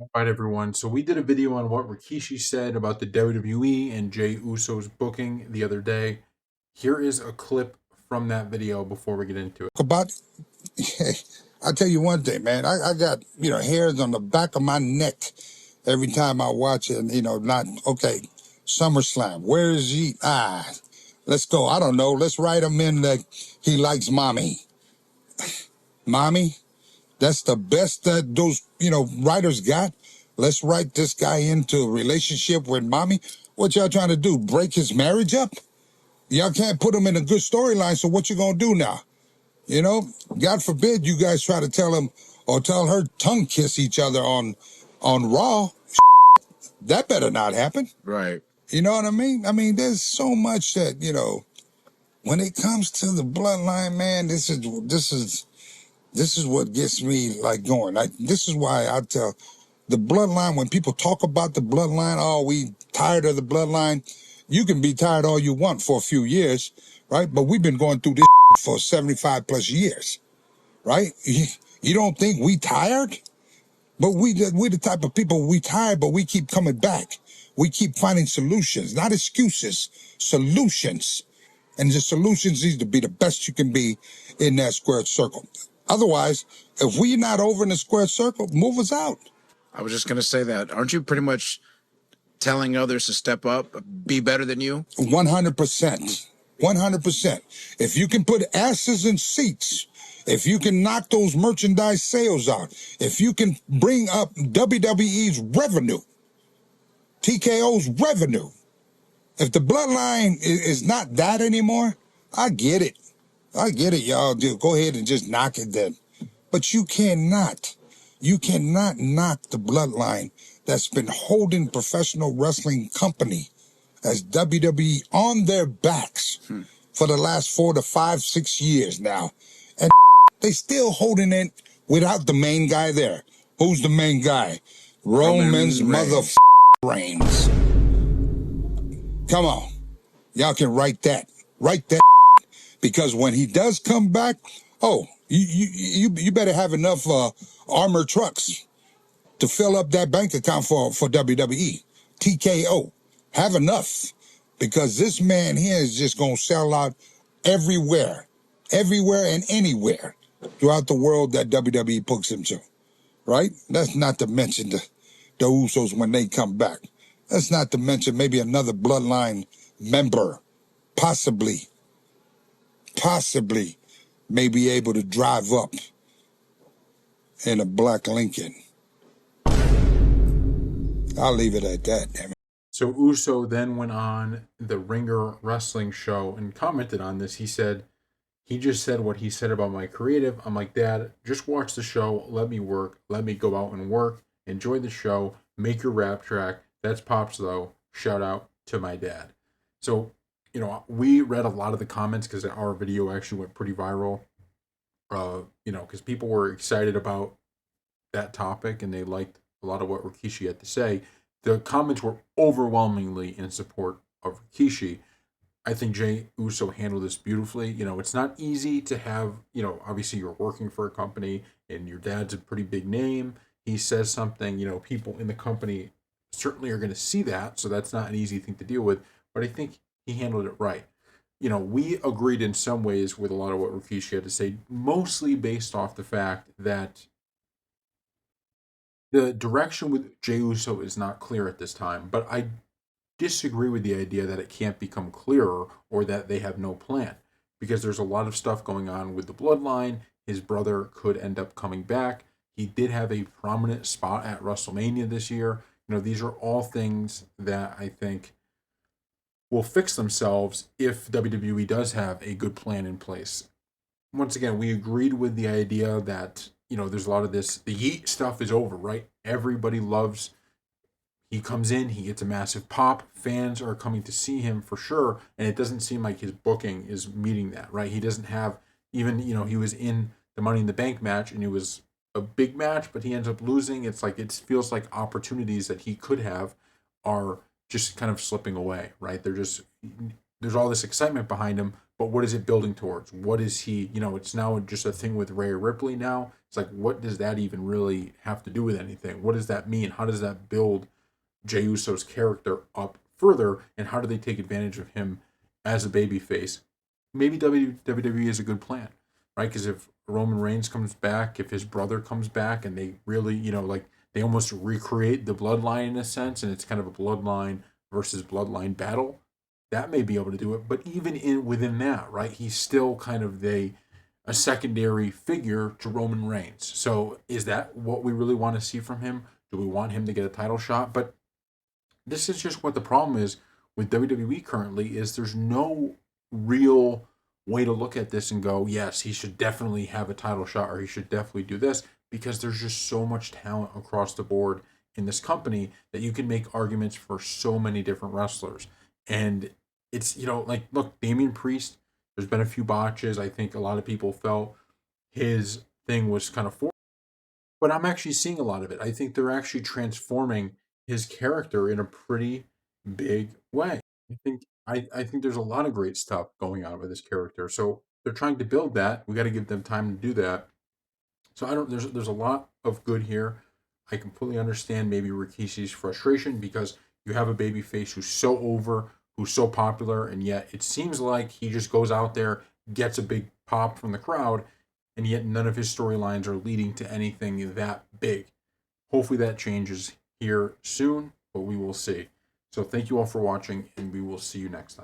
All right, everyone. So we did a video on what Rikishi said about the WWE and Jey Uso's booking the other day. Here is a clip from that video before we get into it. About, I tell you one thing, man. I got hairs on the back of my neck every time I watch it. Not okay. SummerSlam. Where is he? Let's go. I don't know. Let's write him in that he likes mommy. Mommy. That's the best that those writers got. Let's write this guy into a relationship with mommy. What y'all trying to do? Break his marriage up? Y'all can't put him in a good storyline. So what you gonna do now? God forbid you guys try to tell him or tell her tongue kiss each other on Raw. That better not happen. Right. You know what I mean? I mean, there's so much that, when it comes to the bloodline, man, this is what gets me like going. This is why I tell the bloodline, when people talk about the bloodline, oh, we tired of the bloodline. You can be tired all you want for a few years, right? But we've been going through this for 75 plus years. Right? You don't think we tired? But we the type of people, we tired, but we keep coming back. We keep finding solutions, not excuses, solutions. And the solutions need to be the best you can be in that squared circle. Otherwise, if we're not over in the squared circle, move us out. I was just going to say that. Aren't you pretty much telling others to step up, be better than you? 100%. 100%. If you can put asses in seats, if you can knock those merchandise sales out, if you can bring up WWE's revenue, TKO's revenue, if the bloodline is not that anymore, I get it. I get it, y'all. Go ahead and just knock it then. But you cannot knock the bloodline that's been holding professional wrestling company as WWE on their backs for the last 4 to 5, 6 years now. And they still holding it without the main guy there. Who's the main guy? Roman's mother Reigns. Come on. Y'all can write that. Write that. Because when he does come back, you better have enough armored trucks to fill up that bank account for WWE. TKO. Have enough. Because this man here is just going to sell out everywhere and anywhere throughout the world that WWE books him to. Right? That's not to mention the Usos when they come back. That's not to mention maybe another bloodline member, possibly may be able to drive up in a black Lincoln. I'll leave it at that, damn it. So Uso then went on the Ringer Wrestling show and commented on this. He said, he just said what he said about my creative. I'm like, Dad, just watch the show. Let me work. Let me go out and work. Enjoy the show. Make your rap track. That's Pops, though. Shout out to my dad. So, we read a lot of the comments because our video actually went pretty viral. Because people were excited about that topic and they liked a lot of what Rikishi had to say. The comments were overwhelmingly in support of Rikishi. I think Jey Uso handled this beautifully. It's not easy to have, obviously you're working for a company and your dad's a pretty big name. He says something, people in the company certainly are going to see that. So that's not an easy thing to deal with. But I think he handled it right. We agreed in some ways with a lot of what Rikishi had to say, mostly based off the fact that the direction with Jey Uso is not clear at this time. But I disagree with the idea that it can't become clearer or that they have no plan, because there's a lot of stuff going on with the bloodline. His brother could end up coming back. He did have a prominent spot at WrestleMania this year. These are all things that I think will fix themselves if WWE does have a good plan in place. Once again, we agreed with the idea that, there's a lot of this, the Yeet stuff is over, right? Everybody loves, he comes in, he gets a massive pop, fans are coming to see him for sure, and it doesn't seem like his booking is meeting that, right? He doesn't have, even, he was in the Money in the Bank match, and it was a big match, but he ends up losing. It's like, it feels like opportunities that he could have are just kind of slipping away, right? They're just, there's all this excitement behind him, but what is it building towards? What is he, it's now just a thing with Rhea Ripley now. It's like, what does that even really have to do with anything? What does that mean? How does that build Jey Uso's character up further, and how do they take advantage of him as a babyface? Maybe WWE is a good plan, right? Because if Roman Reigns comes back, if his brother comes back, and they really, like they almost recreate the bloodline in a sense, and it's kind of a bloodline versus bloodline battle, that may be able to do it. But even within that, right, he's still kind of a secondary figure to Roman Reigns. So is that what we really want to see from him? Do we want him to get a title shot? But this is just what the problem is with WWE currently is there's no real way to look at this and go, yes, he should definitely have a title shot or he should definitely do this, because there's just so much talent across the board in this company that you can make arguments for so many different wrestlers. And it's, like, look, Damian Priest, there's been a few botches. I think a lot of people felt his thing was kind of forced, but I'm actually seeing a lot of it. I think they're actually transforming his character in a pretty big way. I think there's a lot of great stuff going on with his character. So they're trying to build that. We got to give them time to do that. So I don't. There's a lot of good here. I completely understand maybe Rikishi's frustration because you have a baby face who's so over, who's so popular, and yet it seems like he just goes out there, gets a big pop from the crowd, and yet none of his storylines are leading to anything that big. Hopefully that changes here soon, but we will see. So thank you all for watching, and we will see you next time.